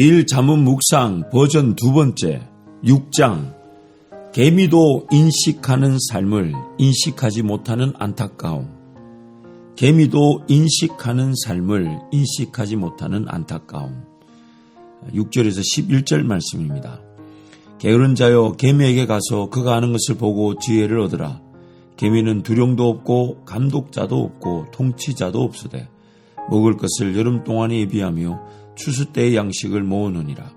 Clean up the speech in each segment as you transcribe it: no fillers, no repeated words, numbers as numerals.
제1 잠언 묵상 버전 2번째 6장 개미도 인식하는 삶을 인식하지 못하는 안타까움. 개미도 인식하는 삶을 인식하지 못하는 안타까움. 6절에서 11절 말씀입니다. 게으른 자여 개미에게 가서 그가 하는 것을 보고 지혜를 얻으라. 개미는 두령도 없고 감독자도 없고 통치자도 없으되 먹을 것을 여름 동안에 예비하며 추수 때의 양식을 모으느니라.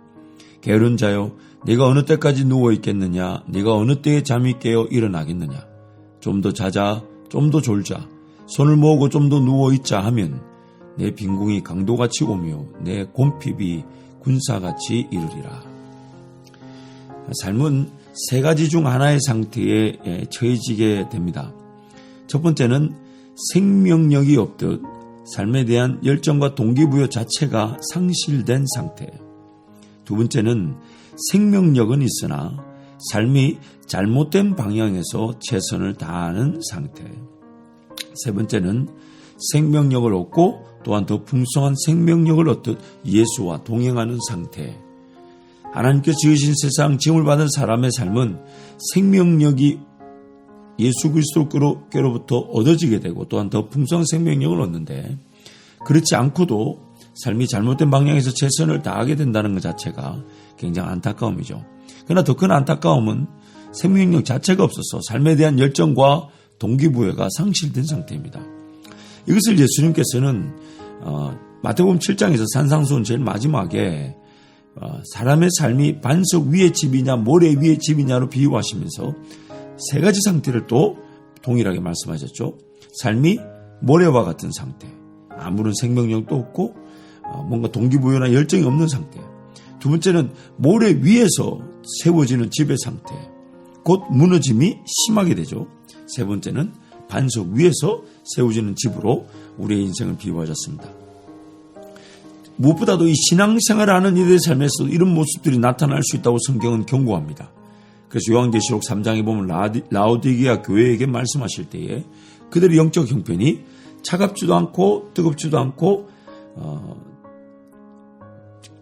게으른 자여 네가 어느 때까지 누워있겠느냐. 네가 어느 때에 잠이 깨어 일어나겠느냐. 좀 더 자자, 좀 더 졸자, 손을 모으고 좀 더 누워있자 하면 내 빈궁이 강도같이 오며 내 곰핍이 군사같이 이르리라. 삶은 세 가지 중 하나의 상태에 처해지게 됩니다. 첫 번째는 생명력이 없듯 삶에 대한 열정과 동기부여 자체가 상실된 상태. 두 번째는 생명력은 있으나 삶이 잘못된 방향에서 최선을 다하는 상태. 세 번째는 생명력을 얻고 또한 더 풍성한 생명력을 얻듯 예수와 동행하는 상태. 하나님께서 지으신 세상 지음을 받은 사람의 삶은 생명력이 예수 그리스도께로부터 얻어지게 되고 또한 더 풍성한 생명력을 얻는데, 그렇지 않고도 삶이 잘못된 방향에서 최선을 다하게 된다는 것 자체가 굉장히 안타까움이죠. 그러나 더 큰 안타까움은 생명력 자체가 없어서 삶에 대한 열정과 동기부여가 상실된 상태입니다. 이것을 예수님께서는 마태복음 7장에서 산상수훈 제일 마지막에 사람의 삶이 반석 위의 집이냐 모래 위의 집이냐로 비유하시면서 세 가지 상태를 또 동일하게 말씀하셨죠. 삶이 모래와 같은 상태, 아무런 생명력도 없고 뭔가 동기부여나 열정이 없는 상태. 두 번째는 모래 위에서 세워지는 집의 상태, 곧 무너짐이 심하게 되죠. 세 번째는 반석 위에서 세워지는 집으로 우리의 인생을 비유하셨습니다. 무엇보다도 이 신앙생활을 하는 이들의 삶에서 이런 모습들이 나타날 수 있다고 성경은 경고합니다. 그래서 요한계시록 3장에 보면 라오디게아 교회에게 말씀하실 때에 그들의 영적 형편이 차갑지도 않고 뜨겁지도 않고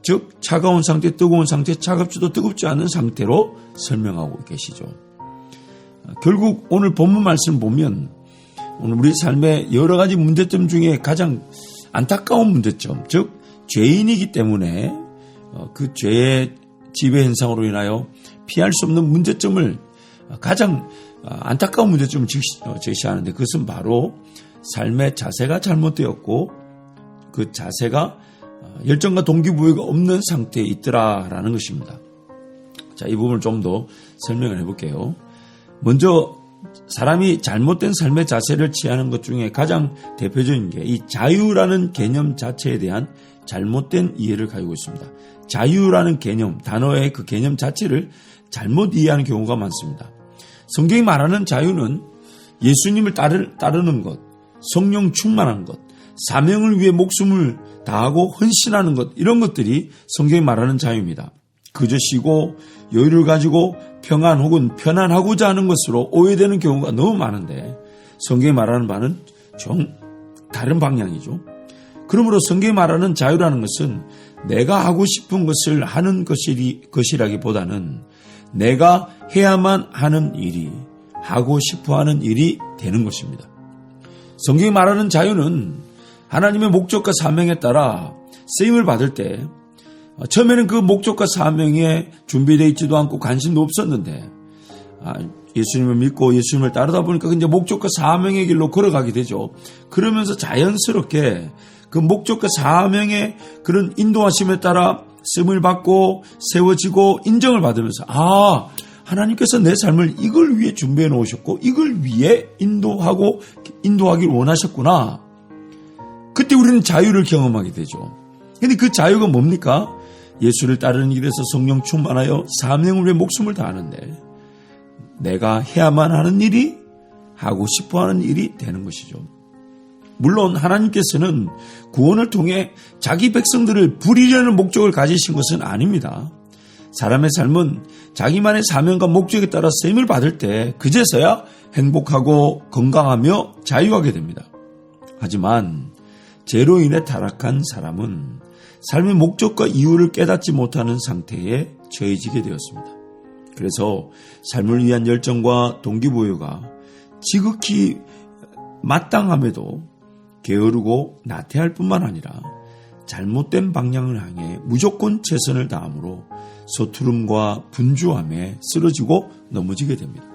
즉 차가운 상태, 뜨거운 상태, 차갑지도 뜨겁지 않은 상태로 설명하고 계시죠. 결국 오늘 본문 말씀을 보면 오늘 우리 삶의 여러 가지 문제점 중에 가장 안타까운 문제점, 즉 죄인이기 때문에 그 죄의 지배 현상으로 인하여 피할 수 없는 문제점을 가장 안타까운 문제점을 제시하는데, 그것은 바로 삶의 자세가 잘못되었고 그 자세가 열정과 동기부여가 없는 상태에 있더라라는 것입니다. 자, 이 부분을 좀 더 설명을 해볼게요. 먼저 사람이 잘못된 삶의 자세를 취하는 것 중에 가장 대표적인 게 이 자유라는 개념 자체에 대한 잘못된 이해를 가지고 있습니다. 자유라는 개념, 단어의 그 개념 자체를 잘못 이해하는 경우가 많습니다. 성경이 말하는 자유는 예수님을 따르는 것, 성령 충만한 것, 사명을 위해 목숨을 다하고 헌신하는 것, 이런 것들이 성경이 말하는 자유입니다. 그저 쉬고 여유를 가지고 평안 혹은 편안하고자 하는 것으로 오해되는 경우가 너무 많은데, 성경이 말하는 바는 좀 다른 방향이죠. 그러므로 성경이 말하는 자유라는 것은 내가 하고 싶은 것을 하는 것이라기보다는 내가 해야만 하는 일이, 하고 싶어하는 일이 되는 것입니다. 성경이 말하는 자유는 하나님의 목적과 사명에 따라 쓰임을 받을 때 처음에는 그 목적과 사명에 준비되어 있지도 않고 관심도 없었는데 예수님을 믿고 예수님을 따르다 보니까 이제 목적과 사명의 길로 걸어가게 되죠. 그러면서 자연스럽게 그 목적과 사명의 그런 인도하심에 따라 쓰임을 받고 세워지고 인정을 받으면서 하나님께서 내 삶을 이걸 위해 준비해 놓으셨고 이걸 위해 인도하길 원하셨구나. 그때 우리는 자유를 경험하게 되죠. 근데 그 자유가 뭡니까? 예수를 따르는 일에서 성령 충만하여 사명을 위해 목숨을 다하는데 내가 해야만 하는 일이, 하고 싶어하는 일이 되는 것이죠. 물론 하나님께서는 구원을 통해 자기 백성들을 부리려는 목적을 가지신 것은 아닙니다. 사람의 삶은 자기만의 사명과 목적에 따라 쓰임을 받을 때 그제서야 행복하고 건강하며 자유하게 됩니다. 하지만 죄로 인해 타락한 사람은 삶의 목적과 이유를 깨닫지 못하는 상태에 처해지게 되었습니다. 그래서 삶을 위한 열정과 동기부여가 지극히 마땅함에도 게으르고 나태할 뿐만 아니라 잘못된 방향을 향해 무조건 최선을 다함으로 서투름과 분주함에 쓰러지고 넘어지게 됩니다.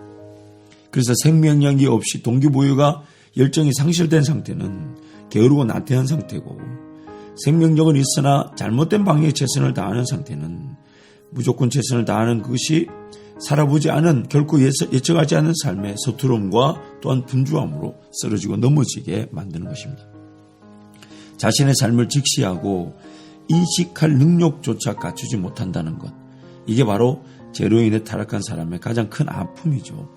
그래서 생명력이 없이 동기부여가 열정이 상실된 상태는 게으르고 나태한 상태고, 생명력은 있으나 잘못된 방향에 최선을 다하는 상태는 무조건 최선을 다하는 그것이 살아보지 않은, 결코 예측하지 않은 삶의 서투름과 또한 분주함으로 쓰러지고 넘어지게 만드는 것입니다. 자신의 삶을 직시하고 인식할 능력조차 갖추지 못한다는 것, 이게 바로 죄로 인해 타락한 사람의 가장 큰 아픔이죠.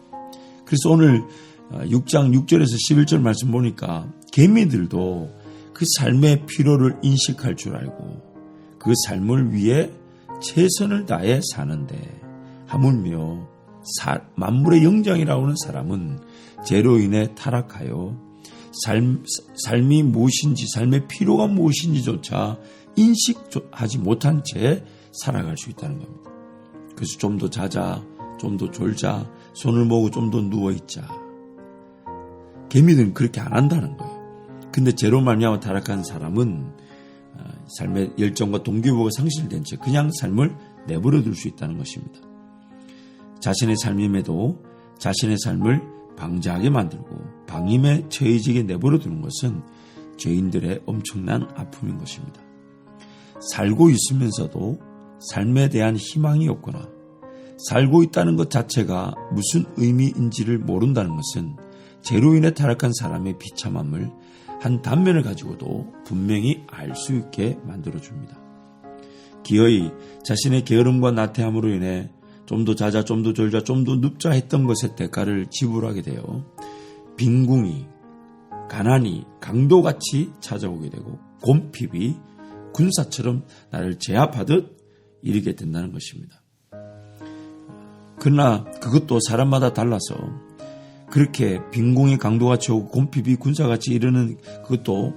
그래서 오늘 6장 6절에서 11절 말씀 보니까 개미들도 그 삶의 필요를 인식할 줄 알고 그 삶을 위해 최선을 다해 사는데, 하물며 만물의 영장이라고 하는 사람은 죄로 인해 타락하여 삶이 무엇인지, 삶의 필요가 무엇인지조차 인식하지 못한 채 살아갈 수 있다는 겁니다. 그래서 좀 더 자자, 좀 더 졸자, 손을 모으고 좀 더 누워있자. 개미들은 그렇게 안 한다는 거예요. 근데 죄로 말미암아 타락한 사람은 삶의 열정과 동기부여가 상실된 채 그냥 삶을 내버려 둘 수 있다는 것입니다. 자신의 삶임에도 자신의 삶을 방자하게 만들고 방임에 처해지게 내버려 두는 것은 죄인들의 엄청난 아픔인 것입니다. 살고 있으면서도 삶에 대한 희망이 없거나 살고 있다는 것 자체가 무슨 의미인지를 모른다는 것은 죄로 인해 타락한 사람의 비참함을 한 단면을 가지고도 분명히 알 수 있게 만들어줍니다. 기어이 자신의 게으름과 나태함으로 인해 좀 더 자자, 좀 더 졸자, 좀 더 눕자 했던 것의 대가를 지불하게 되어 빈궁이, 가난이 강도같이 찾아오게 되고 곰핍이 군사처럼 나를 제압하듯 이르게 된다는 것입니다. 그러나 그것도 사람마다 달라서 그렇게 빈궁이 강도같이 오고 곰핍이 군사같이 이르는 그것도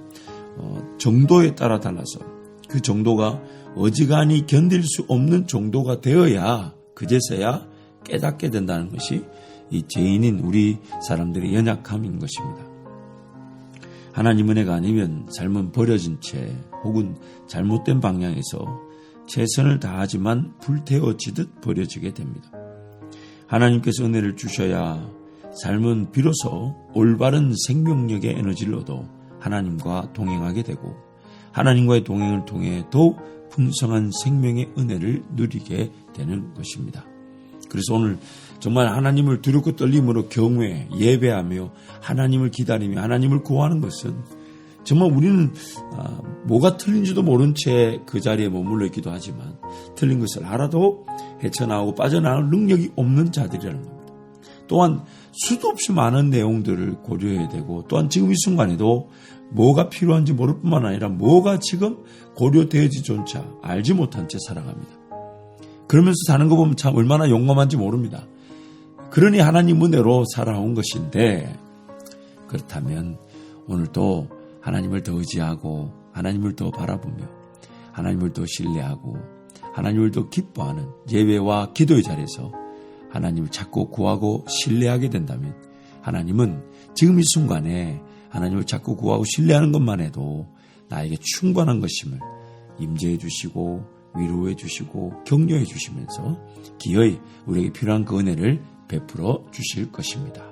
정도에 따라 달라서 그 정도가 어지간히 견딜 수 없는 정도가 되어야 그제서야 깨닫게 된다는 것이 이 죄인인 우리 사람들의 연약함인 것입니다. 하나님 은혜가 아니면 삶은 버려진 채 혹은 잘못된 방향에서 최선을 다하지만 불태워지듯 버려지게 됩니다. 하나님께서 은혜를 주셔야 삶은 비로소 올바른 생명력의 에너지를 얻어 하나님과 동행하게 되고 하나님과의 동행을 통해 더욱 풍성한 생명의 은혜를 누리게 되는 것입니다. 그래서 오늘 정말 하나님을 두렵고 떨림으로 경외, 예배하며 하나님을 기다리며 하나님을 구하는 것은 정말 우리는 뭐가 틀린지도 모른 채 그 자리에 머물러 있기도 하지만 틀린 것을 알아도 헤쳐나오고 빠져나갈 능력이 없는 자들이라는 겁니다. 또한 수도 없이 많은 내용들을 고려해야 되고 또한 지금 이 순간에도 뭐가 필요한지 모를 뿐만 아니라 뭐가 지금 고려되어지조차 알지 못한 채 살아갑니다. 그러면서 사는 거 보면 참 얼마나 용감한지 모릅니다. 그러니 하나님 은혜로 살아온 것인데, 그렇다면 오늘도 하나님을 더 의지하고 하나님을 더 바라보며 하나님을 더 신뢰하고 하나님을 더 기뻐하는 예배와 기도의 자리에서 하나님을 자꾸 구하고 신뢰하게 된다면 하나님은 지금 이 순간에 하나님을 자꾸 구하고 신뢰하는 것만 해도 나에게 충분한 것임을 임재해 주시고 위로해 주시고 격려해 주시면서 기어이 우리에게 필요한 그 은혜를 베풀어 주실 것입니다.